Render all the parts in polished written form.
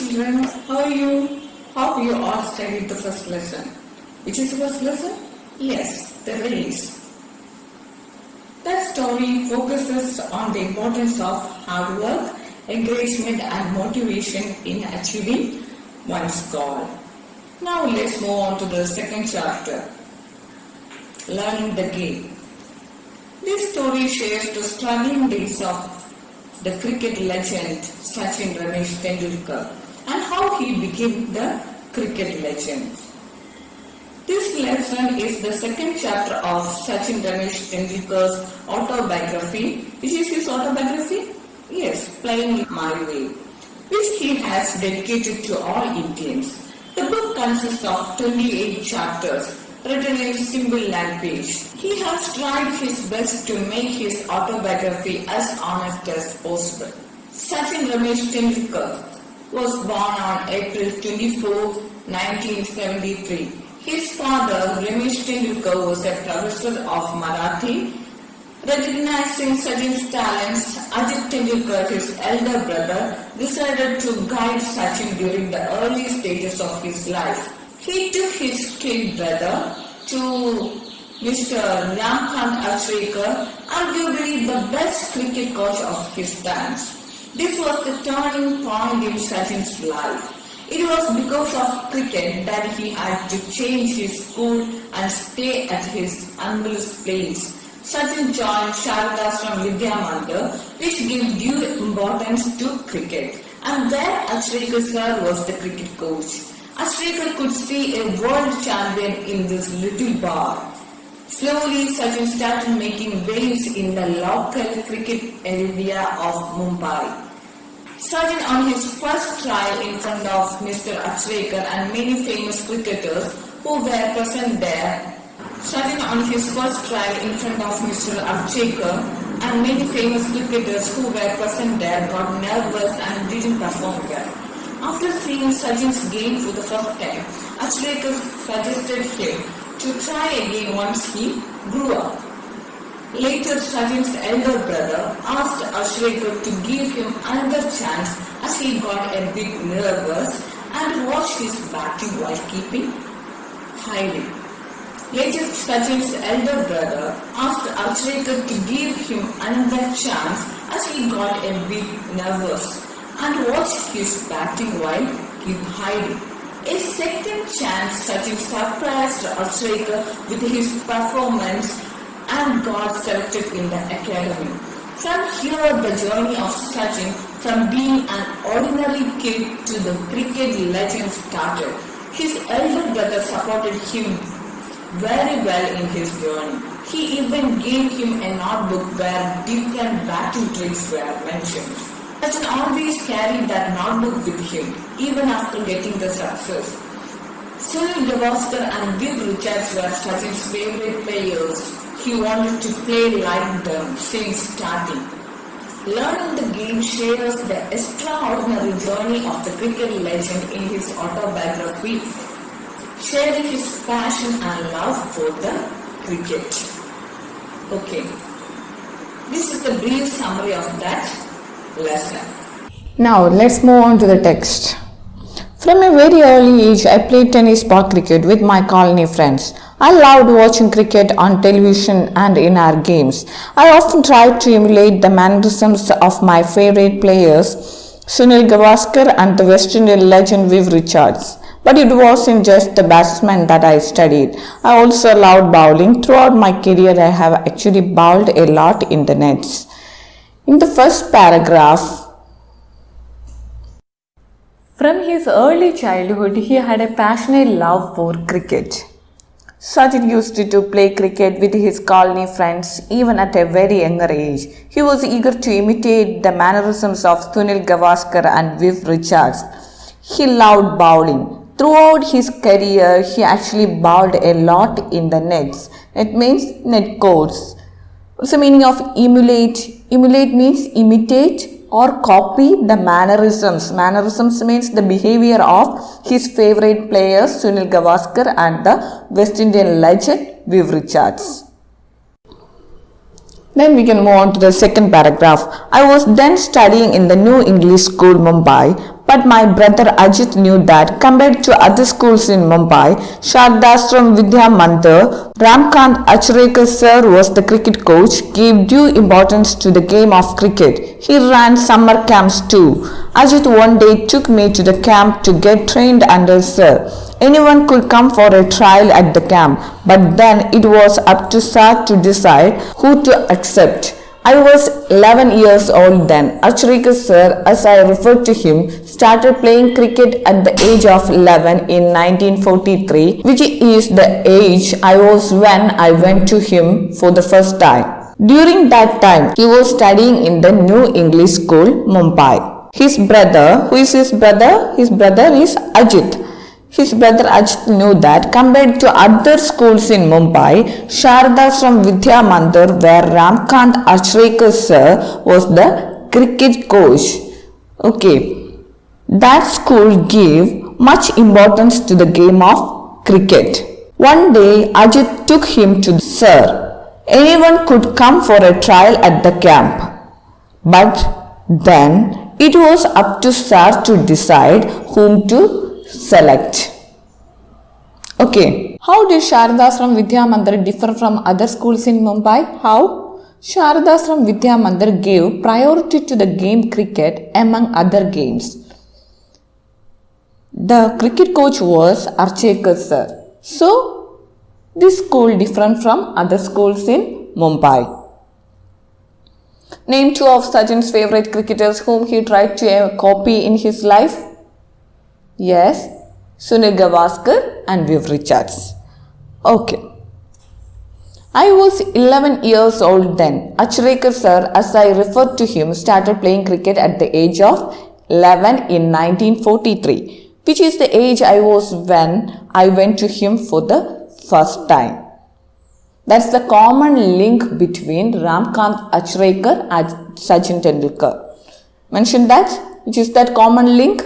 children, how are you? Hope you all studied the first lesson. Which is the first lesson? Yes, the race. That story focuses on the importance of hard work, encouragement and motivation in achieving one's goal. Now let's move on to the second chapter, Learning the Game. This story shares the struggling days of the cricket legend Sachin Ramesh Tendulkar and how he became the cricket legend. This lesson is the second chapter of Sachin Ramesh Tendulkar's autobiography. Which is his autobiography? Yes, Playing My Way, which he has dedicated to all Indians. The book consists of 28 chapters written in simple language. He has tried his best to make his autobiography as honest as possible. Sachin Ramesh Tendulkar was born on April 24, 1973. His father, Ramesh Tendulkar, was a professor of Marathi. Recognizing Sachin's talents, Ajit Tendulkar, his elder brother, decided to guide Sachin during the early stages of his life. He took his kid brother to Mr. Ramkant Achrekar, arguably the best cricket coach of his times. This was the turning point in Sachin's life. It was because of cricket that he had to change his school and stay at his uncle's place. Sachin joined Sharadashram Vidya Mandir, which gave due importance to cricket, and there Achrekar sir was the cricket coach. Achrekar could see a world champion in this little bar. Slowly, Sachin started making waves in the local cricket area of Mumbai. Sachin on his first trial in front of Mr. Achrekar and many famous cricketers who were present there. Sachin on his first trial in front of Mr. Achrekar and many famous cricketers who were present there got nervous and didn't perform well. After seeing Sachin's game for the first time, Achrekar suggested him to try again once he grew up. Later, Sachin's elder brother asked Achrekar to give him another chance as he got a bit nervous and watched his batting while keeping hiding. Later, Sachin's elder brother asked Achrekar to give him another chance as he got a bit nervous and watched his batting while keep hiding. A second chance, Sachin surprised Achrekar with his performance and got selected in the academy. From here, the journey of Sachin from being an ordinary kid to the cricket legend started. His elder brother supported him very well in his journey. He even gave him a notebook where different batting tricks were mentioned. Sachin always carried that notebook with him, even after getting the success. Sunil Gavaskar and Viv Richards were Sachin's favorite players. He wanted to play like them since starting. Learning the Game shares the extraordinary journey of the cricket legend in his autobiography, sharing his passion and love for the cricket. Okay, this is the brief summary of that lesson. Now let's move on to the text. From a very early age, I played tennis park cricket with my colony friends. I loved watching cricket on television and in our games. I often tried to emulate the mannerisms of my favorite players, Sunil Gavaskar and the West Indian legend Viv Richards. But it wasn't just the batsman that I studied. I also loved bowling. Throughout my career, I have actually bowled a lot in the nets. In the first paragraph, from his early childhood, he had a passionate love for cricket. Sachin used to play cricket with his colony friends even at a very younger age. He was eager to imitate the mannerisms of Sunil Gavaskar and Viv Richards. He loved bowling. Throughout his career, he actually bowled a lot in the nets. It means net courts. What's the meaning of emulate? Emulate means imitate or copy the mannerisms. Mannerisms means the behavior of his favorite players Sunil Gavaskar and the West Indian legend Viv Richards. Then we can move on to the second paragraph. I was then studying in the New English School, Mumbai. But my brother Ajit knew that compared to other schools in Mumbai, Shardashram Vidya Mandir, Ramkant Achrekar sir was the cricket coach, gave due importance to the game of cricket. He ran summer camps too. Ajit one day took me to the camp to get trained under sir. Anyone could come for a trial at the camp, but then it was up to sir to decide who to accept. I was 11 years old then. Achrekar sir, as I referred to him, started playing cricket at the age of 11 in 1943, which is the age I was when I went to him for the first time. During that time, he was studying in the New English School, Mumbai. His brother, who is his brother? His brother is Ajit. His brother Ajit knew that compared to other schools in Mumbai, Shardashram Vidya Mandir, where Ramkant Achrekar sir was the cricket coach. Okay, that school gave much importance to the game of cricket. One day Ajit took him to sir. Anyone could come for a trial at the camp. But then it was up to sir to decide whom to select. Okay, how did Shardashram Vidya Mandir differ from other schools in Mumbai? How? Shardashram Vidya Mandir gave priority to the game cricket among other games. The cricket coach was Achrekar sir. So, this school different from other schools in Mumbai. Name two of Sachin's favorite cricketers whom he tried to copy in his life. Yes, Sunil Gavaskar and Viv Richards. Okay. I was 11 years old then. Achrekar sir, as I referred to him, started playing cricket at the age of 11 in 1943, which is the age I was when I went to him for the first time. That's the common link between Ramkant Achrekar and Sachin Tendulkar. Mention that? Which is that common link?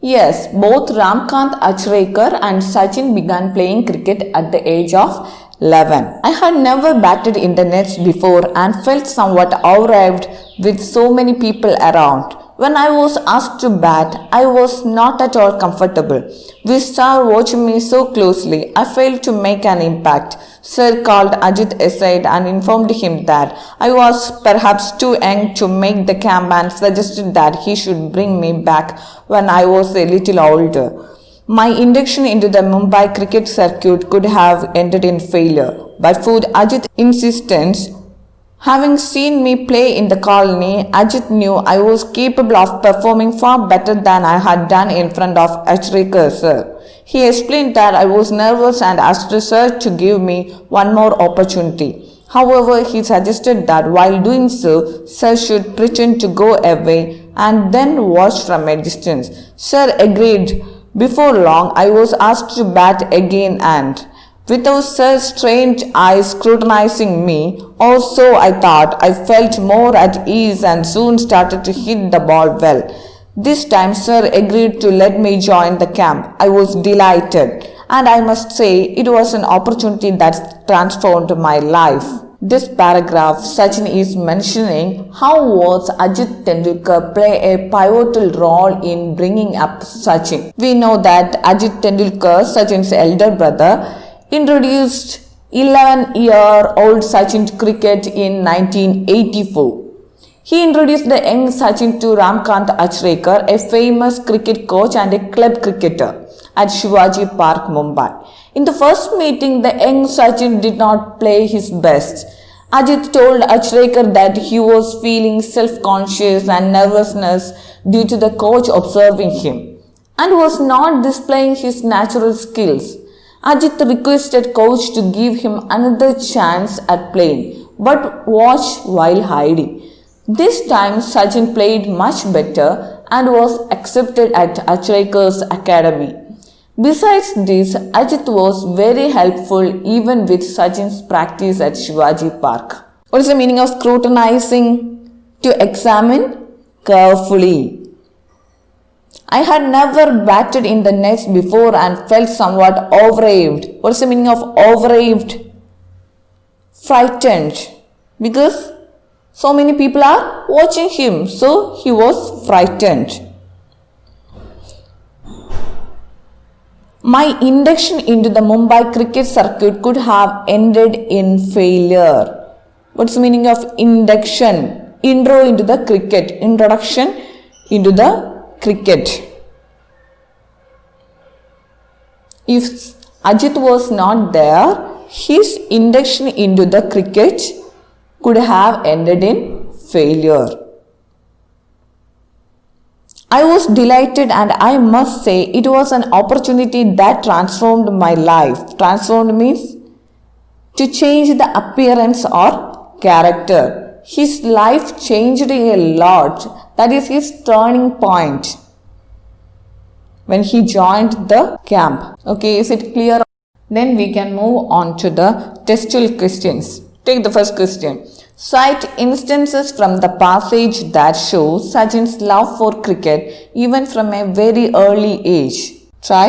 Yes, both Ramkant Achrekar and Sachin began playing cricket at the age of 11. I had never batted in the nets before and felt somewhat awed with so many people around. When I was asked to bat, I was not at all comfortable. With sir watching me so closely, I failed to make an impact. Sir called Ajit aside and informed him that I was perhaps too young to make the camp and suggested that he should bring me back when I was a little older. My induction into the Mumbai cricket circuit could have ended in failure, but for Ajit's insistence, having seen me play in the colony, Ajit knew I was capable of performing far better than I had done in front of Achrekar sir. He explained that I was nervous and asked sir to give me one more opportunity. However, he suggested that while doing so, sir should pretend to go away and then watch from a distance. Sir agreed. Before long, I was asked to bat again and, without sir's strange eyes scrutinizing me, also I thought I felt more at ease and soon started to hit the ball well. This time sir agreed to let me join the camp. I was delighted, and I must say it was an opportunity that transformed my life. This paragraph, Sachin is mentioning how was Ajit Tendulkar play a pivotal role in bringing up Sachin. We know that Ajit Tendulkar, Sachin's elder brother, introduced 11-year-old Sachin to cricket in 1984. He introduced the young Sachin to Ramkant Achrekar, a famous cricket coach and a club cricketer at Shivaji Park, Mumbai. In the first meeting, the young Sachin did not play his best. Ajit told Achrekar that he was feeling self-conscious and nervousness due to the coach observing him and was not displaying his natural skills. Ajit requested coach to give him another chance at playing, but watch while hiding. This time Sachin played much better and was accepted at Achrekar's academy. Besides this, Ajit was very helpful even with Sachin's practice at Shivaji Park. What is the meaning of scrutinizing? To examine carefully. I had never batted in the nets before and felt somewhat overawed. What is the meaning of overawed? Frightened. Because so many people are watching him, so he was frightened. My induction into the Mumbai cricket circuit could have ended in failure. What's the meaning of induction? Intro into the cricket. Introduction into the cricket. If Ajit was not there, his induction into the cricket could have ended in failure. I was delighted, and I must say it was an opportunity that transformed my life. Transformed means to change the appearance or character. His life changed a lot. That is his turning point when he joined the camp. Okay, is it clear? Then we can move on to the textual questions. Take the first question. Cite instances from the passage that show Sachin's love for cricket even from a very early age. Try.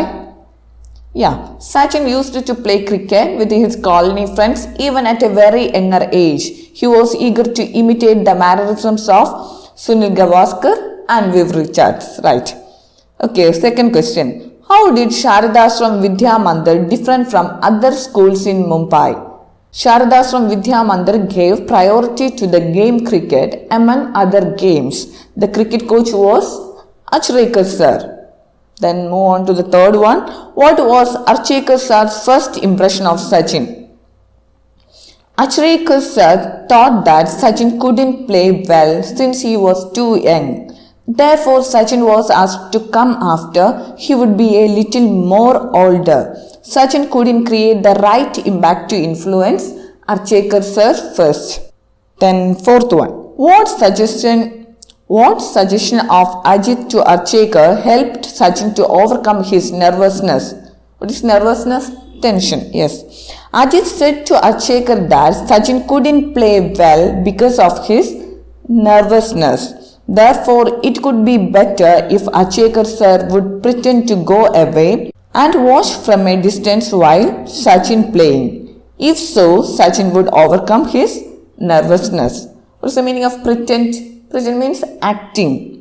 Yeah, Sachin used to play cricket with his colony friends even at a very younger age. He was eager to imitate the mannerisms of Sunil Gavaskar and Viv Richards. Right. Okay, second question. How did Sharadashram Vidya Mandir different from other schools in Mumbai? Sharadashram Vidya Mandir gave priority to the game cricket among other games. The cricket coach was Achrekar sir. Then move on to the third one. What was Achrekar sir's first impression of Sachin? Achrekar sir thought that Sachin couldn't play well since he was too young. Therefore, Sachin was asked to come after he would be a little more older. Sachin couldn't create the right impact to influence Achrekar sir first. Then fourth one. What suggestion of Ajit to Achrekar helped Sachin to overcome his nervousness? What is nervousness? Tension. Yes. Ajit said to Achrekar that Sachin couldn't play well because of his nervousness. Therefore, it could be better if Achrekar sir would pretend to go away and watch from a distance while Sachin playing. If so, Sachin would overcome his nervousness. What's the meaning of pretend? Pretend means acting.